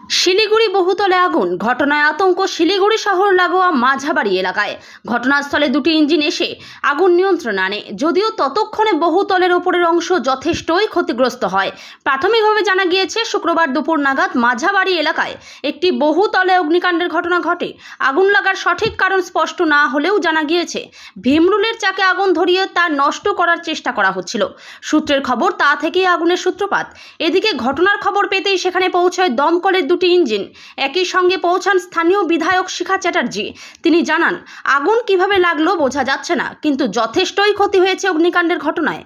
শিলিগুড়ি বহুতলে আগুন, ঘটনায় আতঙ্ক শিলিগুড়ি শহর লাগোয়া মাঝাবাড়ি এলাকায়। ঘটনাস্থলে দুটি ইঞ্জিন এসে আগুন নিয়ন্ত্রণে আনে, যদিও ততক্ষণে বহুতলের উপরের অংশ যথেষ্টই ক্ষতিগ্রস্ত হয়। প্রাথমিকভাবে জানা গিয়েছে, শুক্রবার দুপুর নাগাদ মাঝাবাড়ি এলাকায় একটি বহুতলে অগ্নিকাণ্ডের ঘটনা ঘটে। আগুন লাগার সঠিক কারণ স্পষ্ট না হলেও জানা গিয়েছে, ভীমরুলের চাকে আগুন ধরিয়ে তা নষ্ট করার চেষ্টা করা হচ্ছিল। সূত্রের খবর, তা থেকেই আগুনের সূত্রপাত। এদিকে ঘটনার খবর পেতেই সেখানে পৌঁছায় দমকলের দুটি ইঞ্জিন। একই সঙ্গে পৌঁছান স্থানীয় বিধায়ক শিখা চ্যাটার্জি। তিনি জানান, আগুন কিভাবে লাগলো বোঝা যাচ্ছে না, কিন্তু যথেষ্টই ক্ষতি হয়েছে অগ্নিকাণ্ডের ঘটনায়।